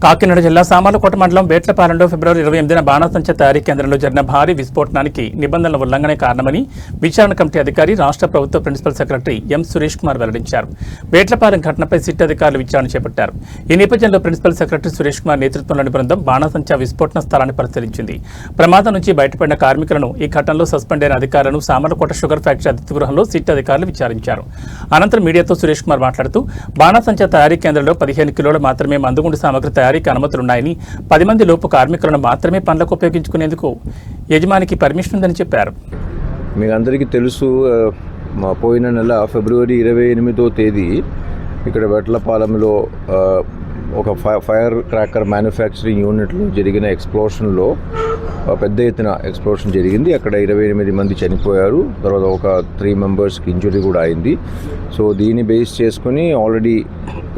కాకినాడ జిల్లా సామర్లకోట మండలం వేట్లపాలెంలో ఫిబ్రవరి 28న బాణాసంచా తయారీ కేంద్రంలో జరిగిన భారీ విస్ఫోటనానికి నిబంధనల ఉల్లంఘనే కారణమని విచారణ కమిటీ అధికారి రాష్ట్ర ప్రభుత్వ principal secretary M Suresh Kumar వెల్లడించారు. వేట్లపాలెం ఘటనపై సిట్ అధికారులు విచారణ చేపట్టారు. ఈ నేపథ్యంలో ప్రిన్సిపల్ సెక్రటరీ సురేష్ కుమార్ నేతృత్వంలోని బృందం బాణాసంచా విస్ఫోటన స్థలాన్ని పరిశీలించింది. ప్రమాదం నుంచి బయటపడిన కార్మికులను, ఈ ఘటనలో సస్పెండ్ అయిన అధికారులను సామర్లకోట షుగర్ ఫ్యాక్టరీ అతిథి గృహంలో సిట్ అధికారులు విచారించారు. అనంతరం మీడియాతో సురేష్ కుమార్ మాట్లాడుతూ బాణాసంచా తయారీ కేంద్రంలో 15 కిలోలు మాత్రమే మందుగుండు సామగ్రి తయారీకి అనుమతులున్నాయని, 10 మంది లోపు కార్మికులను మాత్రమే పనులకు ఉపయోగించుకునేందుకు యజమానికి పర్మిషన్ ఉందని చెప్పారు. మీకు అందరికీ తెలుసు, పోయిన నెల ఫిబ్రవరి 28వ తేదీ ఇక్కడ వేట్లపాలెంలో ఒక ఫైర్ క్రాకర్ మ్యానుఫ్యాక్చరింగ్ యూనిట్లో జరిగిన ఎక్స్ప్లోషన్లో పెద్ద ఎత్తున ఎక్స్ప్లోషన్ జరిగింది. అక్కడ 28 మంది చనిపోయారు. తర్వాత ఒక 3 మెంబర్స్కి ఇంజరీ కూడా అయింది. సో దీన్ని బేస్ చేసుకుని ఆల్రెడీ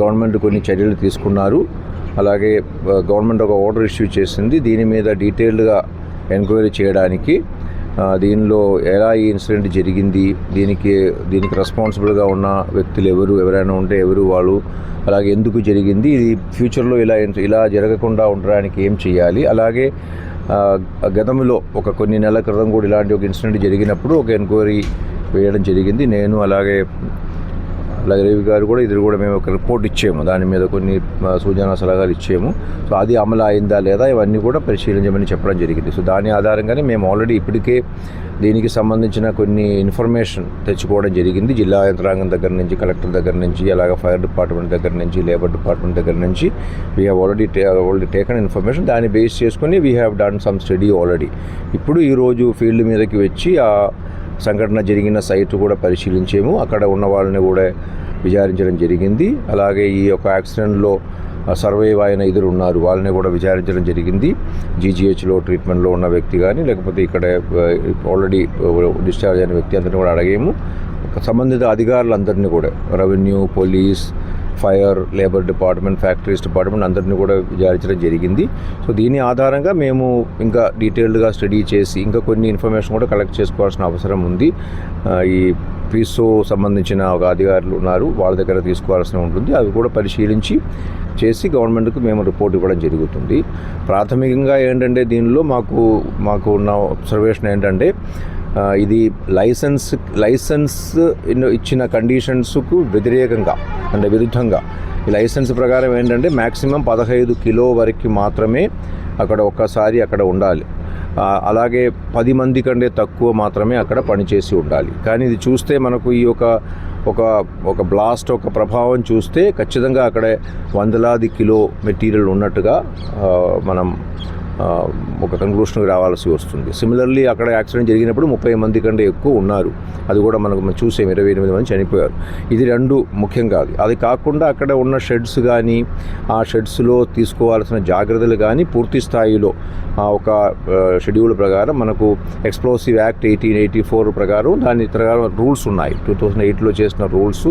గవర్నమెంట్ కొన్ని చర్యలు తీసుకున్నారు. అలాగే గవర్నమెంట్ ఒక ఆర్డర్ ఇష్యూ చేసింది. దీని మీద డీటెయిల్డ్గా ఎంక్వైరీ చేయడానికి, దీనిలో ఎలా ఈ ఇన్సిడెంట్ జరిగింది, దీనికి రెస్పాన్సిబుల్గా ఉన్న వ్యక్తులు ఎవరైనా ఉంటే ఎవరు వాళ్ళు, అలాగే ఎందుకు జరిగింది, ఇది ఫ్యూచర్లో ఇలా జరగకుండా ఉండడానికి ఏం చేయాలి, అలాగే గతంలో కొన్ని నెలల క్రితం కూడా ఇలాంటి ఒక ఇన్సిడెంట్ జరిగినప్పుడు ఒక ఎంక్వైరీ వేయడం జరిగింది. నేను అలాగే రవి గారు కూడా ఇద్దరు కూడా మేము ఒక రిపోర్ట్ ఇచ్చాము. దాని మీద కొన్ని సూచన సలహాలు ఇచ్చాము. సో అది అమలు అయిందా లేదా ఇవన్నీ కూడా పరిశీలించమని చెప్పడం జరిగింది. సో దాని ఆధారంగానే మేము ఆల్రెడీ ఇప్పటికే దీనికి సంబంధించిన కొన్ని ఇన్ఫర్మేషన్ తెచ్చుకోవడం జరిగింది. జిల్లా యంత్రాంగం దగ్గర నుంచి, కలెక్టర్ దగ్గర నుంచి, అలాగే ఫైర్ డిపార్ట్మెంట్ దగ్గర నుంచి, లేబర్ డిపార్ట్మెంట్ దగ్గర నుంచి we have already taken information. దాన్ని బేస్ చేసుకుని we have done some study already. ఇప్పుడు ఈరోజు ఫీల్డ్ మీదకి వచ్చి ఆ సంఘటన జరిగిన సైట్ కూడా పరిశీలించాము. అక్కడ ఉన్న వాళ్ళని కూడా విచారించడం జరిగింది. అలాగే ఈ యొక్క యాక్సిడెంట్లో సర్వైవ్ అయిన ఇద్దరు ఉన్నారు, వాళ్ళని కూడా విచారించడం జరిగింది. జీజీహెచ్లో ట్రీట్మెంట్లో ఉన్న వ్యక్తి కానీ, లేకపోతే ఇక్కడ ఆల్రెడీ డిశ్చార్జ్ అయిన వ్యక్తి అందరినీ కూడా అడిగాము. సంబంధిత అధికారులందరినీ కూడా, revenue, police, fire, labour department, factories department అందరినీ కూడా విచారించడం జరిగింది. సో దీని ఆధారంగా మేము ఇంకా డీటెయిల్డ్గా స్టడీ చేసి ఇంకా కొన్ని ఇన్ఫర్మేషన్ కూడా కలెక్ట్ చేసుకోవాల్సిన అవసరం ఉంది. ఈ పీసో సంబంధించిన ఒక అధికారులు ఉన్నారు, వాళ్ళ దగ్గర తీసుకోవాల్సి ఉంటుంది. అవి కూడా పరిశీలించి చేసి గవర్నమెంట్కు మేము రిపోర్ట్ ఇవ్వడం జరుగుతుంది. ప్రాథమికంగా ఏంటంటే దీనిలో మాకు ఉన్న అబ్జర్వేషన్ ఏంటంటే, ఇది లైసెన్స్ ఇచ్చిన కండిషన్స్కు వ్యతిరేకంగా అంటే విరుద్ధంగా ఈ లైసెన్స్ ప్రకారం ఏంటంటే మ్యాక్సిమం 15 కిలో వరకు మాత్రమే అక్కడ ఉండాలి. అలాగే 10 మంది కంటే తక్కువ మాత్రమే అక్కడ పనిచేసి ఉండాలి. కానీ ఇది చూస్తే మనకు ఈ ఒక బ్లాస్ట్ ఒక ప్రభావం చూస్తే ఖచ్చితంగా అక్కడ వందలాది కిలో మెటీరియల్ ఉన్నట్టుగా మనం ఒక కన్క్లూషన్కి రావాల్సి వస్తుంది. సిమిలర్లీ అక్కడ యాక్సిడెంట్ జరిగినప్పుడు 30 మంది కంటే ఎక్కువ ఉన్నారు. అది కూడా మనం చూసాం, 28 మంది చనిపోయారు. ఇది 2 ముఖ్యం కాదు. అది కాకుండా అక్కడ ఉన్న షెడ్స్ కానీ, ఆ షెడ్స్లో తీసుకోవాల్సిన జాగ్రత్తలు కానీ పూర్తి స్థాయిలో ఒక షెడ్యూల్ ప్రకారం మనకు ఎక్స్ప్లోసివ్ యాక్ట్ 1884 ప్రకారం దాని ప్రకారం రూల్స్ ఉన్నాయి. 2008లో చేసిన రూల్స్,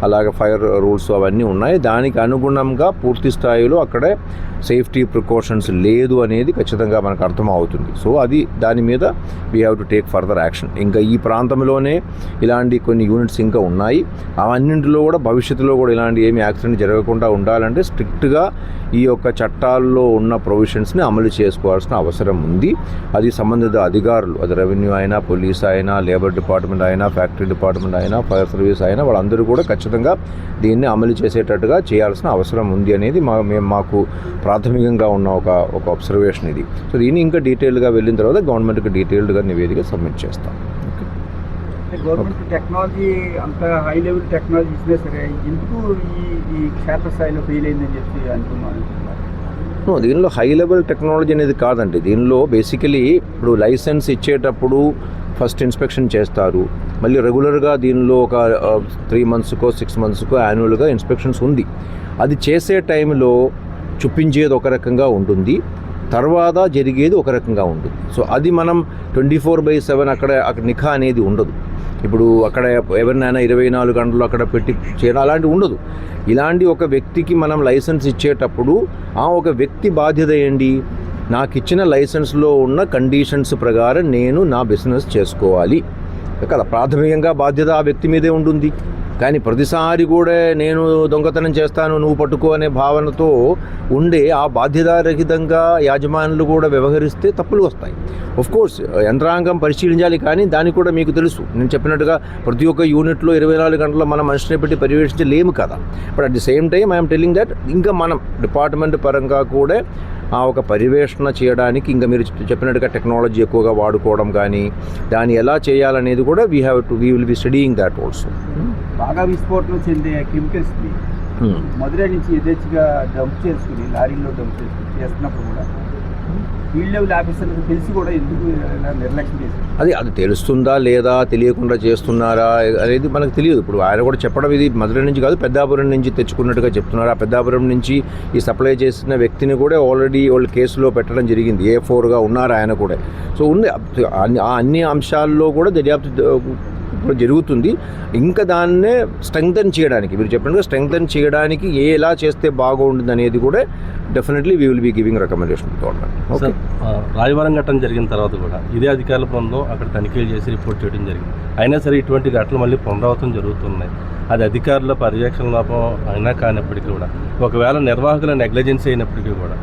అలాగే ఫైర్ రూల్స్ అవన్నీ ఉన్నాయి. దానికి అనుగుణంగా పూర్తి స్థాయిలో అక్కడే సేఫ్టీ ప్రికాషన్స్ లేదు అనేది ఖచ్చితంగా మనకు అర్థం అవుతుంది. సో దాని మీద we have to take further action. ఇంకా ఈ ప్రాంతంలోనే ఇలాంటి కొన్ని యూనిట్స్ ఇంకా ఉన్నాయి. అవన్నింటిలో కూడా భవిష్యత్తులో కూడా ఇలాంటి ఏమి యాక్సిడెంట్ జరగకుండా ఉండాలంటే స్ట్రిక్ట్గా ఈ యొక్క చట్టాల్లో ఉన్న ప్రొవిజన్స్ని అమలు చేసుకోవాల్సిన అవసరం ఉంది. అది సంబంధిత అధికారులు, అది రెవెన్యూ అయినా, పోలీస్ అయినా, లేబర్ డిపార్ట్మెంట్ అయినా, ఫ్యాక్టరీ డిపార్ట్మెంట్ అయినా, ఫైర్ సర్వీస్ అయినా, వాళ్ళందరూ కూడా ఖచ్చితంగా దీన్ని అమలు చేసేటట్టుగా చేయాల్సిన అవసరం ఉంది అనేది మాకు ప్రాథమికంగా ఉన్న ఒక అబ్జర్వేషన్ ఇది. సో దీన్ని ఇంకా డీటెయిల్గా వెళ్ళిన తర్వాత గవర్నమెంట్కి డీటెయిల్డ్గా నివేదిక సబ్మిట్ చేస్తాం. గవర్నమెంట్ టెక్నాలజీ అంత హై లెవెల్ టెక్నాలజీ ఇచ్చినా సరే ఎందుకు ఈ క్షేత్రస్థాయిలో ఫెయిల్ అయిందని చెప్పి అనుకున్నాను. దీనిలో హై లెవెల్ టెక్నాలజీ అనేది కాదండి. దీనిలో బేసికలీ ఇప్పుడు లైసెన్స్ ఇచ్చేటప్పుడు ఫస్ట్ ఇన్స్పెక్షన్ చేస్తారు. మళ్ళీ రెగ్యులర్గా దీనిలో ఒక 3 మంత్స్కో 6 మంత్స్కో యాన్యువల్గా ఇన్స్పెక్షన్స్ ఉంది. అది చేసే టైంలో చూపించేది ఒక రకంగా ఉంటుంది, తర్వాత జరిగేది ఒక రకంగా ఉంటుంది. సో అది మనం 24/7 అక్కడ నిఖా అనేది ఉండదు. ఇప్పుడు అక్కడ ఎవరినైనా 24 గంటలు అక్కడ పెట్టి చేయడం అలాంటివి ఉండదు. ఇలాంటి ఒక వ్యక్తికి మనం లైసెన్స్ ఇచ్చేటప్పుడు ఒక వ్యక్తి బాధ్యత ఏంటి, నాకు ఇచ్చిన లైసెన్స్లో ఉన్న కండిషన్స్ ప్రకారం నేను నా బిజినెస్ చేసుకోవాలి కదా. ప్రాథమికంగా బాధ్యత ఆ వ్యక్తి మీదే ఉంటుంది. కానీ ప్రతిసారి కూడా నేను దొంగతనం చేస్తాను నువ్వు పట్టుకో అనే భావనతో ఉండే ఆ బాధ్యతారహితంగా యాజమానులు కూడా వ్యవహరిస్తే తప్పులు వస్తాయి. కోర్స్ యంత్రాంగం పరిశీలించాలి, కానీ దానికి కూడా మీకు తెలుసు, నేను చెప్పినట్టుగా ప్రతి ఒక్క యూనిట్లో 24 గంటల మనం మనిషిని పెట్టి పర్యవేక్షించలేము కదా. But at the same time I'm telling that ఇంకా మనం డిపార్ట్మెంట్ పరంగా కూడా ఆ ఒక పర్యవేక్షణ చేయడానికి ఇంకా మీరు చెప్పినట్టుగా టెక్నాలజీ ఎక్కువగా వాడుకోవడం కానీ దాన్ని ఎలా చేయాలనేది కూడా we will be studying that also. బాగా విస్ఫోటనం చెందే కెమికల్స్ని మధురై నుంచి యథేచ్ఛగా డంప్ చేసుకుని లారీలో డంప్ చేసుకుని చేస్తున్నప్పుడు కూడా ఫీల్డ్ లెవెల్ ఆఫీసర్లకు తెలిసి కూడా ఎందుకు నిర్లక్ష్యం చేశారు? అది తెలుస్తుందా లేదా, తెలియకుండా చేస్తున్నారా అనేది మనకు తెలియదు. ఇప్పుడు ఆయన కూడా చెప్పడం ఇది మధురై నుంచి కాదు, పెద్దాపురం నుంచి తెచ్చుకున్నట్టుగా చెప్తున్నారు. ఆ పెద్దాపురం నుంచి ఈ సప్లై చేసిన వ్యక్తిని కూడా ఆల్రెడీ వాళ్ళు కేసులో పెట్టడం జరిగింది. A4గా ఉన్నారు ఆయన కూడా. సో ఉంది అన్ని అంశాల్లో కూడా దర్యాప్తు ఇప్పుడు జరుగుతుంది. ఇంకా దాన్నే స్ట్రెంగ్తన్ చేయడానికి, మీరు చెప్పినట్టుగా స్ట్రెంగ్తన్ చేయడానికి ఎలా చేస్తే బాగుంటుంది అనేది కూడా definitely we will be giving recommendation. Okay, Rayavaram ఘటన జరిగిన తర్వాత కూడా ఇదే అధికారుల బృందం అక్కడ తనిఖీలు చేసి రిపోర్ట్ చేయడం జరిగింది. అయినా సరే ఇటువంటి ఘటనలు మళ్ళీ పునరావృతం జరుగుతున్నాయి. అది అధికారుల పర్యవేక్షణ లోపం అయినా కానప్పటికీ కూడా, ఒకవేళ నిర్వాహకుల నెగ్లిజెన్స్ అయినప్పటికీ కూడా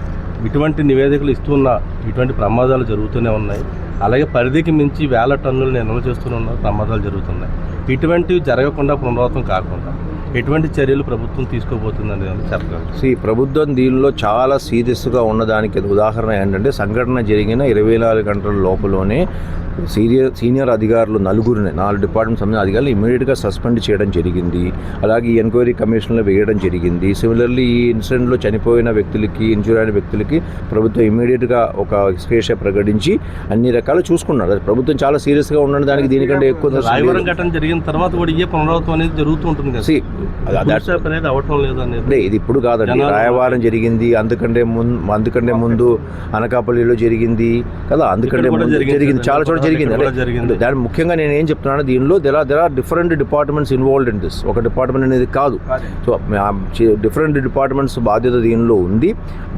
ఇటువంటి నివేదికలు ఇస్తున్న ఇటువంటి ప్రమాదాలు జరుగుతూనే ఉన్నాయి. అలాగే పరిధికి మించి వేల టన్నులు నిల్వ చేస్తున్న ప్రమాదాలు జరుగుతున్నాయి. ఇటువంటివి జరగకుండా పునరావృతం కాకుండా ఎటువంటి చర్యలు ప్రభుత్వం తీసుకోబోతుందని చెప్పగలరు? ప్రభుత్వం దీనిలో చాలా సీరియస్గా ఉన్నదానికి ఉదాహరణ ఏంటంటే, సంఘటన జరిగిన 24 గంటల లోపలనే సీనియర్ అధికారులు 4 డిపార్ట్మెంట్ సంబంధించిన అధికారులు ఇమీడియట్గా సస్పెండ్ చేయడం జరిగింది. అలాగే ఈ ఎంక్వైరీ కమిషన్లో వేయడం జరిగింది. సిమిలర్లీ ఈ ఇన్సిడెంట్లో చనిపోయిన వ్యక్తులకి, ఇంజూర్ అయిన వ్యక్తులకి ప్రభుత్వం ఇమీడియట్గా ఒక ఎక్స్గ్రేషియా ప్రకటించి అన్ని రకాలు చూసుకున్నారు. ప్రభుత్వం చాలా సీరియస్గా ఉండడం దానికి దీనికంటే ఎక్కువ రాయవరం ఘటన జరిగిన తర్వాత కూడా ఏ పునరావృతం అనేది జరుగుతూ ఉంటుంది కదా, అనేది అవటం లేదనేది ఇది ఇప్పుడు కాదండి. రాయవరం జరిగింది, అందుకంటే ముందు అనకాపల్లిలో జరిగింది కదా, అందుకంటే జరిగింది, చాలా చోట్ల జరిగింది. దాని ముఖ్యంగా నేను ఏం చెప్తున్నాను, దీనిలో there are different departments involved in this. ఒక డిపార్ట్మెంట్ అనేది కాదు. సో డిఫరెంట్ డిపార్ట్మెంట్స్ బాధ్యత దీనిలో ఉంది.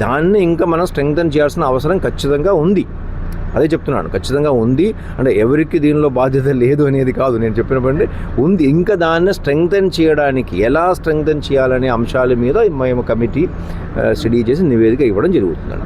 దాన్ని ఇంకా మనం స్ట్రెంగ్తన్ చేయాల్సిన అవసరం ఖచ్చితంగా ఉంది. అదే చెప్తున్నాను, ఖచ్చితంగా ఉంది. అంటే ఎవరికి దీనిలో బాధ్యత లేదు అనేది కాదు నేను చెప్పినప్పుడు ఉంది. ఇంకా దాన్ని స్ట్రెంగ్తన్ చేయడానికి ఎలా స్ట్రెంగ్తన్ చేయాలనే అంశాల మీద మేము కమిటీ స్టడీ చేసి నివేదిక ఇవ్వడం జరుగుతుందండి.